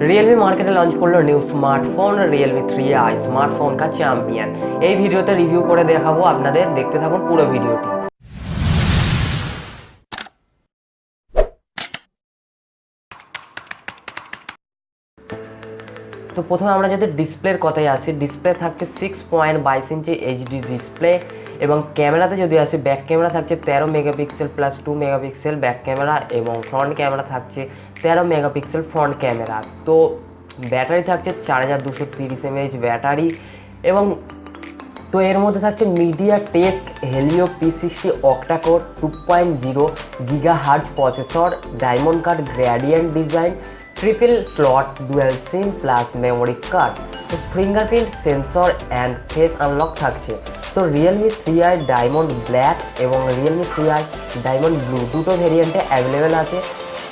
Realme market launch करलो new smartphone Realme 3i smartphone का champion. এই ভিডিওতে রিভিউ করে দেখাবো আপনাদের, দেখতে থাকুন পুরো ভিডিওটি। তো প্রথমে আমরা যদি ডিসপ্লের কথায় আসি, ডিসপ্লে থাকছে 6.22 ইঞ্চি এইচডি ডিসপ্লে এবং ক্যামেরাতে যদি আসি, ব্যাক ক্যামেরা থাকছে 13 megapixel plus 2 megapixel back camera এবং ফ্রন্ট ক্যামেরা থাকছে 13 মেগাপিক্সেল ফ্রন্ট ক্যামেরা। তো ব্যাটারি থাকছে 4230 mAh ব্যাটারি এবং তো এর মধ্যে থাকছে MediaTek Helio P60 octa core 2.0 GHz processor, diamond cut gradient design, triple slot dual sim plus memory card, তো fingerprint sensor and face unlock থাকছে। তো Realme 3i ডায়মন্ড ব্ল্যাক এবং Realme 3i ডায়মন্ড ব্লু দুটো ভেরিয়েন্টে available আছে।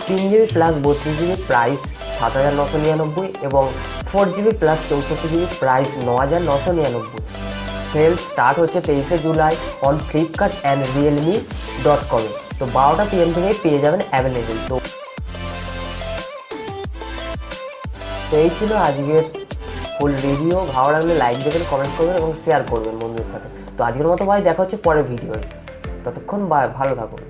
3GB plus 32GB price 7999 এবং 4GB plus 64GB price 9999। Sale start হচ্ছে 23শে July on Flipkart and realme.com। তো 12টা PM থেকেই পেয়ে যাবেন অ্যাভেলেবেল। তো এই ছিল আজকের ফুল রিভিউ। ভালো লাগলে লাইক দেবেন, কমেন্ট করবেন এবং শেয়ার করবেন বন্ধুদের সাথে। তো আজকের মতো ভাই দেখা হচ্ছে পরের ভিডিওয়, ততক্ষণ ভালো থাকুন।